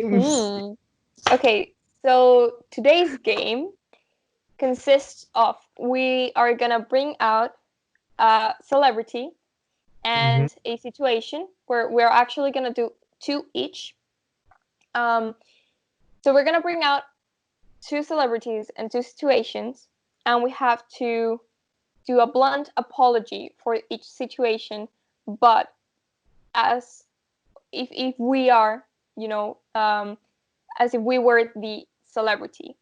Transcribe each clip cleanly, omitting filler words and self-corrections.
games. Okay, so today's game consists of we are gonna bring out a celebrity Mm-hmm. and a situation where we're actually gonna do two each. Um, so we're gonna bring out two celebrities and two situations, and we have to do a blunt apology for each situation, but as if we are, you know, as if we were the celebrity.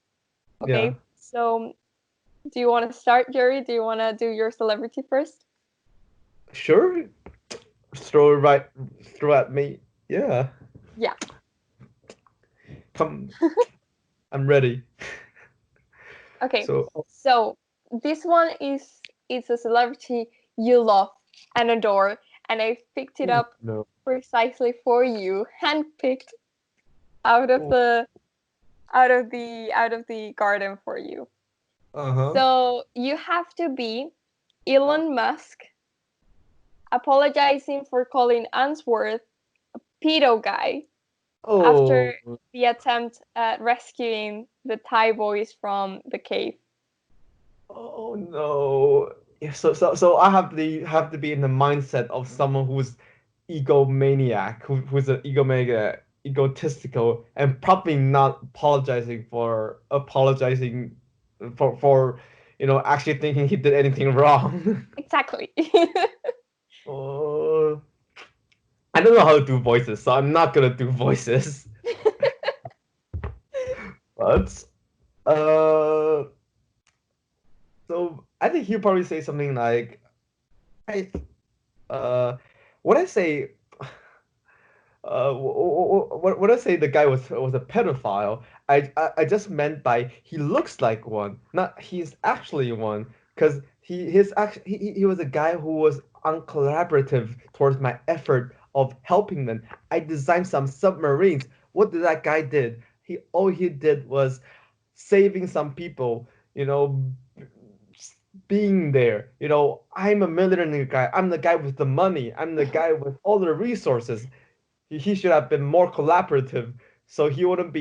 Yeah. Okay, so do you want to start, Jerry? Do you want to do your celebrity first? Sure. Throw at me. Yeah. Yeah. Come. I'm ready. Okay. So. So this one is a celebrity you love and adore, and I picked it Oh, up no. precisely for you, handpicked out of Oh. the out of the garden for you. Uh-huh. So you have to be Elon Musk apologizing for calling Unsworth a pedo guy Oh. after the attempt at rescuing the Thai boys from the cave. Oh no. Yeah, so I have to be in the mindset of someone who's egomaniac, who's an egomaniac, egotistical, and probably not apologizing for actually thinking he did anything wrong. Exactly. Oh, I don't know how to do voices, so I'm not gonna do voices. But uh, so I think he'll probably say something like, I uh, what I say when I say the guy was a pedophile, I just meant by he looks like one, not he's actually one, because he was a guy who was uncollaborative towards my effort of helping them. I designed some submarines. What did that guy did? All he did was saving some people, being there. I'm a millionaire guy. I'm the guy with the money. I'm the guy with all the resources. He should have been more collaborative, so he wouldn't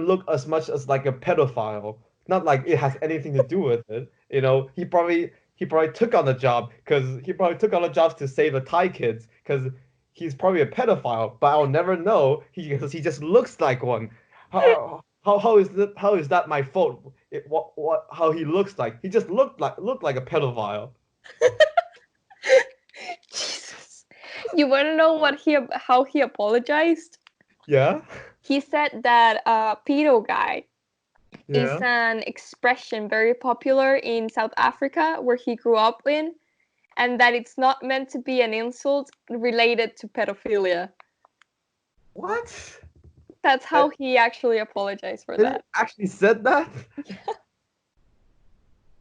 look as much as like a pedophile. Not like it has anything to do with it. He probably took on the job because he probably took on the jobs to save the Thai kids because he's probably a pedophile, but I'll never know because he just looks like one. How is that my fault? What how he looks like? He just looked like a pedophile. Jesus. You want to know how he apologized? Yeah, He said that pedo guy is yeah. an expression very popular in South Africa where he grew up in, and that it's not meant to be an insult related to pedophilia. What? That's how he actually apologized for Did he that. actually said that?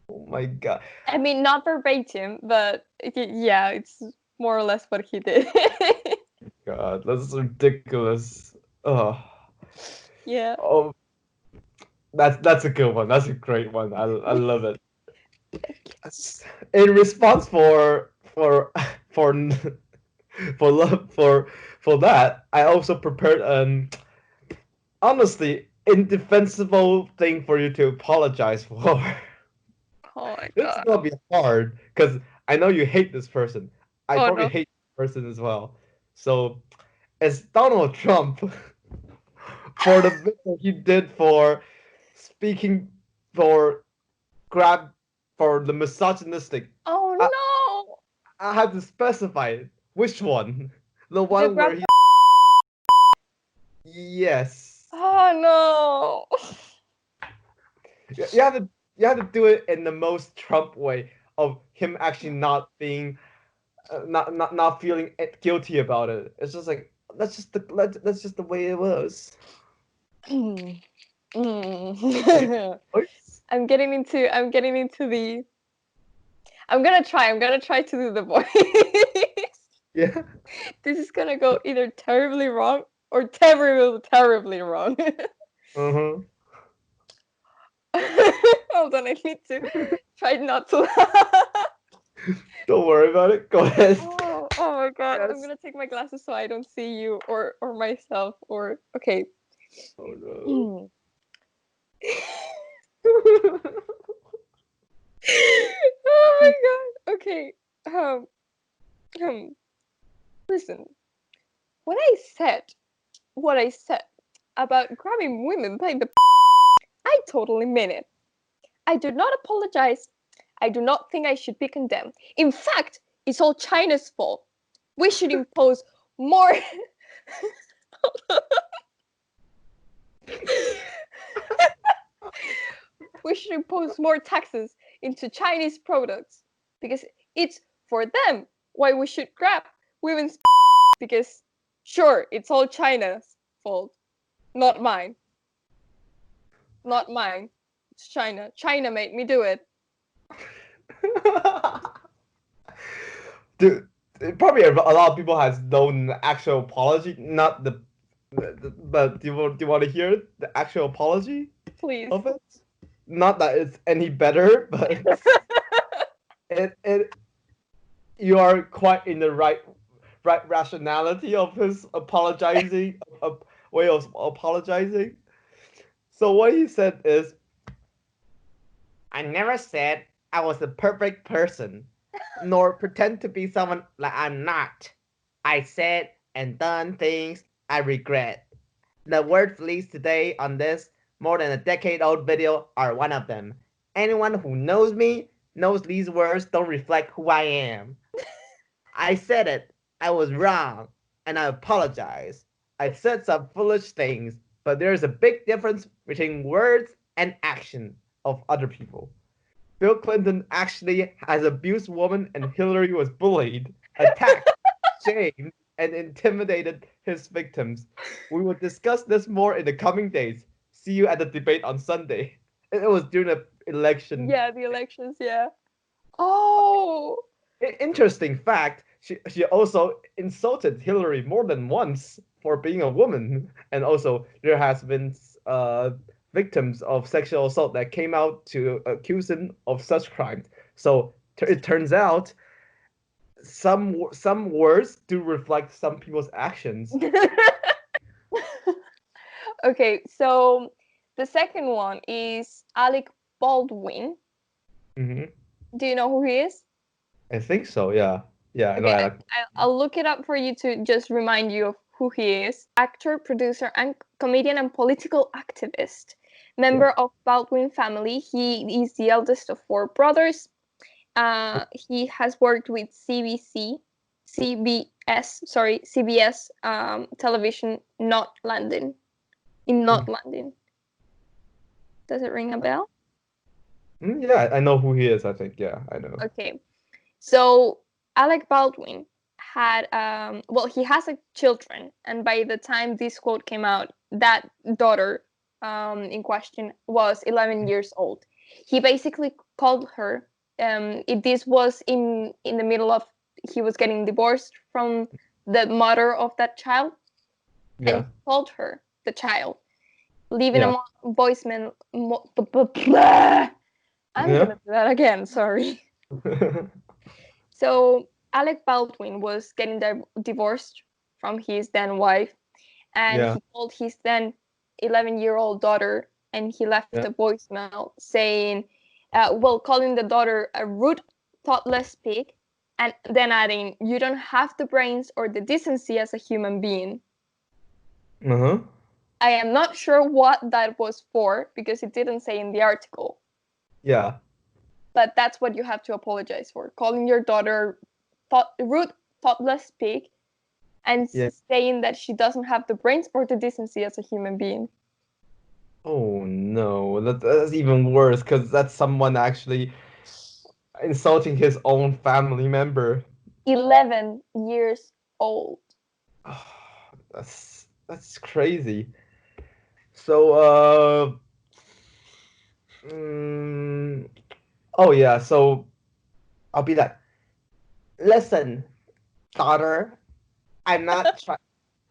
Oh my god. I mean, not verbatim, but yeah, it's more or less what he did. God, that's ridiculous. Oh, Yeah. oh, that's a good one. That's a great one. I love it. In response for for love for that, I also prepared an honestly indefensible thing for you to apologize for. Oh my This is god. gonna be hard because I know you hate this person. I Oh probably no. hate this person as well. So, as Donald Trump, for the video he did for speaking for grab for the misogynistic, Oh I, no. I had to specify which one. The The one grab. where he yes. Oh no. You have to do it in the most Trump way of him actually not being not feeling guilty about it. It's just like that's just the way it was. Mm. Okay. Mm. I'm getting into the I'm gonna try to do the voice. Yeah. This is gonna go either terribly wrong or terribly wrong. Uh-huh. Hold on, I need to try not to laugh. Don't worry about it. Go ahead. Oh my god. I'm Yes. gonna take my glasses so I don't see you or myself or okay. Oh no. Oh my god. Okay. Um, um, listen. When I said what I said about grabbing women by the I totally mean it. I do not apologize. I do not think I should be condemned. In fact, it's all China's fault. We should impose more we should impose more taxes into Chinese products because it's for them why we should grab women's because sure, it's all China's fault, not mine. Not mine. It's China. China made me do it. Dude, probably a lot of people has known the actual apology, not but do you want to hear the actual apology Please. of it? Not that it's any better, but it you are quite in the right rationality of his apologizing way of apologizing. So what he said is, I never said I was a perfect person, nor pretend to be someone like I'm not. I said and done things I regret. The words released today on this more than a decade old video are one of them. Anyone who knows me knows these words don't reflect who I am. I said it. I was wrong. And I apologize. I said some foolish things, but there is a big difference between words and action of other people. Bill Clinton actually has abused women and Hillary was bullied, attacked, shamed, and intimidated his victims. We will discuss this more in the coming days. See you at the debate on Sunday. It was during the election. Yeah, the elections, yeah. Oh, Interesting fact, she also insulted Hillary more than once for being a woman. And also, there has been victims of sexual assault that came out to accuse him of such crimes. So it turns out some words do reflect some people's actions. okay. So the second one is Alec Baldwin. Hmm. Do you know who he is? I think so. Yeah, yeah. I know. Okay, Alec. I'll look it up for you to just remind you of who he is. Actor, producer, and comedian and political activist. Yeah. Member of Baldwin family. He is the eldest of four brothers. He has worked with CBS television, not London, in not London. Does it ring a bell? Yeah, I know who he is. I think. Yeah, I know. Okay, so Alec Baldwin had well, he has a children, and by the time this quote came out, that daughter in question was 11 years old. He basically called her. This was in the middle of he was getting divorced from the mother of that child, and Yeah. he called her the child, leaving Yeah. a voicemail. I'm Yeah. gonna do that again. Sorry. So Alec Baldwin was getting divorced from his then wife, and Yeah. he called his then 11-year-old daughter, and he left Yeah. a voicemail saying, well, calling the daughter a rude, thoughtless pig, and then adding, "You don't have the brains or the decency as a human being." Uh-huh. I am not sure what that was for because it didn't say in the article, Yeah. but that's what you have to apologize for: calling your daughter rude, thoughtless pig, and Yeah. saying that she doesn't have the brains or the decency as a human being. Oh no, that's even worse because that's someone actually insulting his own family member. 11 years old. Oh, that's crazy. So mm, oh yeah, so I'll be like, listen, daughter, I'm not trying.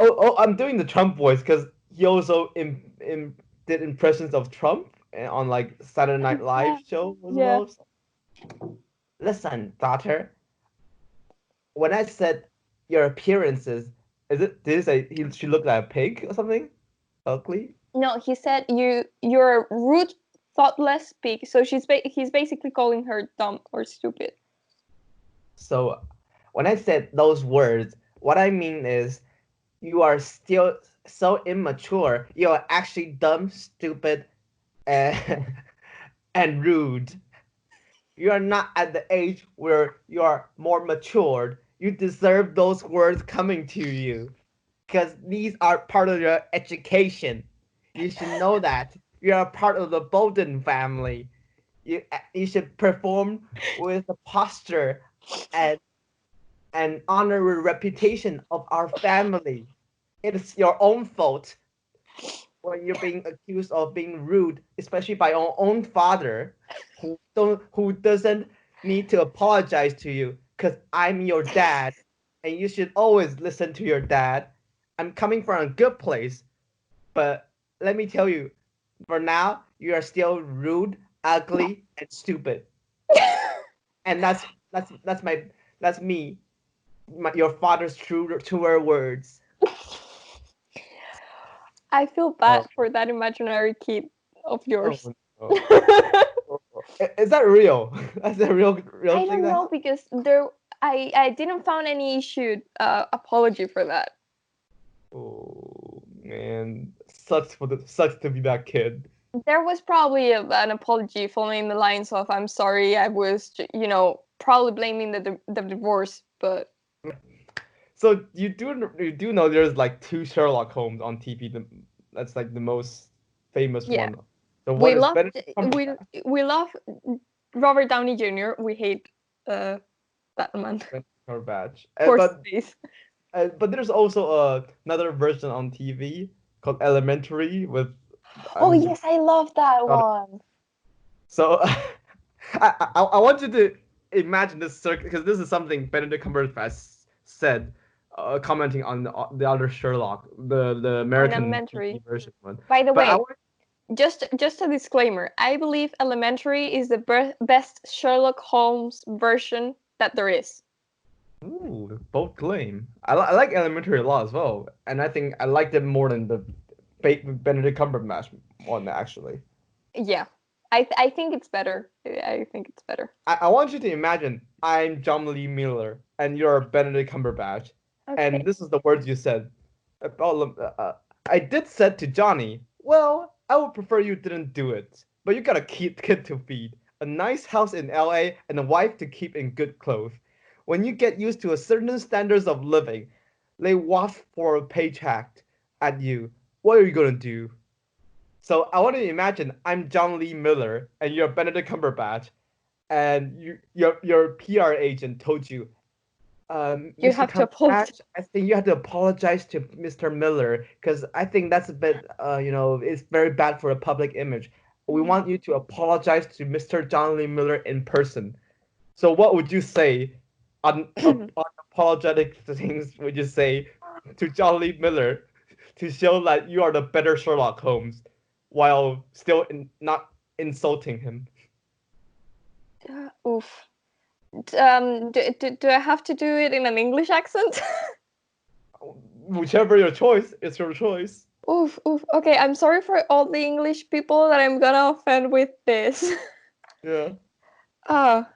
I'm doing the Trump voice because he also did impressions of Trump on like Saturday Night Live show as Yeah. well. So, listen, daughter, when I said your appearances, did it say she looked like a pig or something? Ugly? No, he said you're a rude, thoughtless pig. So he's basically calling her dumb or stupid. So when I said those words, what I mean is you are still so immature. You are actually dumb, stupid, and, and rude. You are not at the age where you are more matured. You deserve those words coming to you because these are part of your education. You should know that. You are part of the Bolden family. You should perform with the posture and honor the reputation of our family. It is your own fault when you're being accused of being rude, especially by your own father, who doesn't need to apologize to you, because I'm your dad, and you should always listen to your dad. I'm coming from a good place, but let me tell you, for now, you are still rude, ugly, and stupid. And that's me, your father's truer words. I feel Oh, bad for that imaginary kid of oh yours. no. Is that real? That's a real I thing don't that know because I didn't found any issued apology for that. oh man, sucks to be that kid. There was probably an apology following the lines of "I'm sorry, I was probably blaming the divorce," but So you do know there's like two Sherlock Holmes on TV. That's like the most famous yeah, one. So we one is love Benedict we Cumberbatch. we love Robert Downey Jr. We hate that man. Benedict Cumberbatch. Poor space. But there's also another version on TV called Elementary with Oh I'm yes, I love that one. so I want you to imagine this circle because this is something Benedict Cumberbatch said, commenting on the other Sherlock, the On American TV Elementary. version one. By the But I way, want just a disclaimer. I believe Elementary is the best Sherlock Holmes version that there is. ooh, both claim. I like Elementary a lot as well, and I think I liked it more than the fake Benedict Cumberbatch one actually. Yeah, I think it's better. I think it's better. I want you to imagine I'm John Lee Miller and you're Benedict Cumberbatch, and Okay. this is the words you said. I did said to Johnny, well, I would prefer you didn't do it, but you got a kid to feed, a nice house in LA, and a wife to keep in good clothes. When you get used to a certain standards of living, they waft for a paycheck at you. What are you gonna do? So I want to imagine I'm John Lee Miller and you're Benedict Cumberbatch, and your PR agent told you, You Mr. have to apologize. Cumberbatch, I think you have to apologize to Mr. Miller because I think that's a bit, it's very bad for a public image. We want you to apologize to Mr. John Lee Miller in person. So what would you say on apologetic things would you say to John Lee Miller to show that you are the better Sherlock Holmes while still not insulting him? Oof. Do I have to do it in an English accent? Whichever your choice, it's your choice. Oof, oof. Okay, I'm sorry for all the English people that I'm gonna offend with this. Yeah. Ah,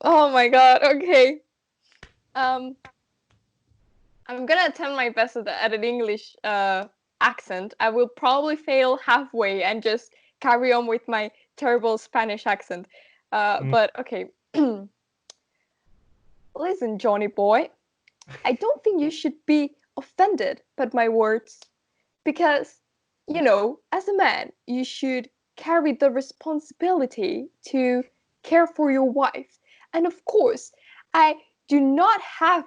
oh my god. Okay. Um, I'm gonna attempt my best at an English accent. I will probably fail halfway and just carry on with my terrible Spanish accent. Mm. But okay. Listen, Johnny boy, I don't think you should be offended by my words because, as a man, you should carry the responsibility to care for your wife. And of course, I do not have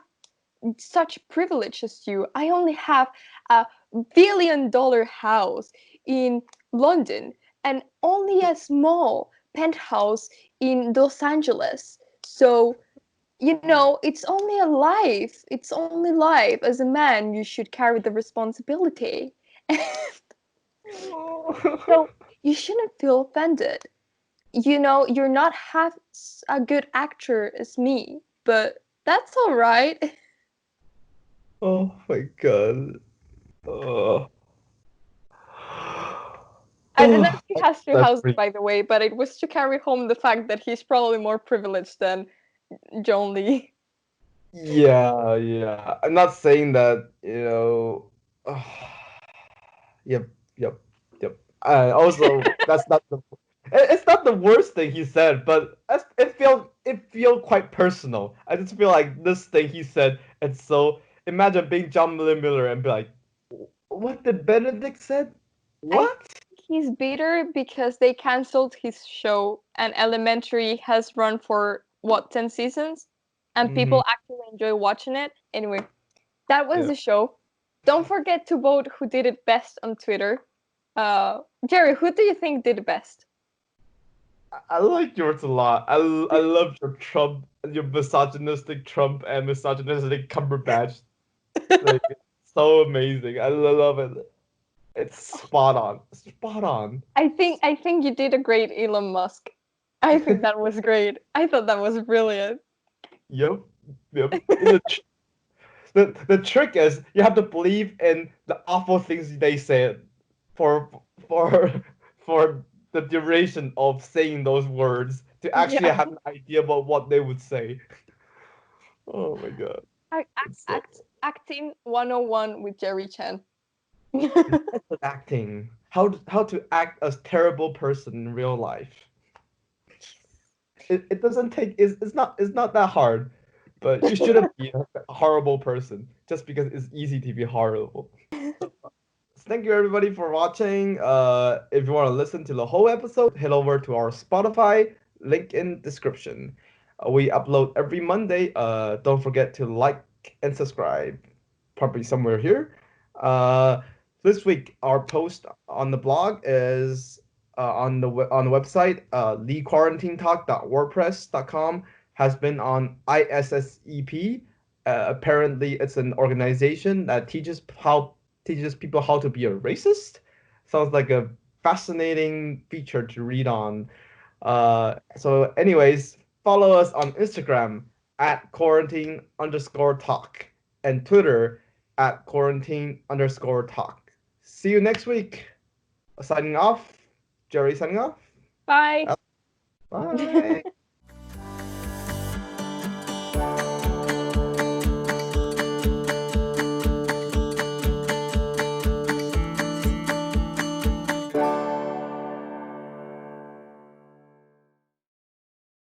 such privilege as you. I only have a $1 billion house in London and only a small penthouse in Los Angeles. So, it's only a life. It's only life. As a man, you should carry the responsibility. So you shouldn't feel offended. You're not half a good actor as me, but that's all right. Oh my god. Oh. And then he has two That's houses, pretty. by the way, but it was to carry home the fact that he's probably more privileged than John Lee. Yeah, yeah. I'm not saying that, you know. Yep, yep, yep. Also, that's not the. It's not the worst thing he said, but it feel quite personal. I just feel like this thing he said. It's so. Imagine being John Miller and be like, what did Benedict said? I What? think he's bitter because they canceled his show and Elementary has run for what, 10 seasons? And Mm-hmm. people actually enjoy watching it. Anyway, that was Yeah. the show. Don't forget to vote who did it best on Twitter. Jerry, who do you think did it best? I like yours a lot. I love your Trump, your misogynistic Trump and misogynistic Cumberbatch. Like, it's so amazing. I love it. It's spot on. Spot on. I think you did a great Elon Musk. I think that was great. I thought that was brilliant. Yep. Yep. The trick is you have to believe in the awful things they said for for for the duration of saying those words to actually Yeah. have an idea about what they would say. Oh my god. It's so Acting 101 with Jerry Chan. method acting. How to act as terrible person in real life. It doesn't take it's not that hard, but you shouldn't be a horrible person just because it's easy to be horrible. Thank you everybody for watching. If you want to listen to the whole episode, head over to our Spotify link in description. We upload every Monday. Don't forget to like and subscribe. Probably somewhere here. Uh, this week our post on the blog is on the website leequarantinetalk.wordpress.com has been on ISSEP. Apparently, it's an organization that teaches people how to be a racist. Sounds like a fascinating feature to read on. So, anyways, follow us on Instagram at quarantine underscore talk and Twitter at quarantine underscore talk. See you next week. Signing off. Jerry signing off. Bye. Bye.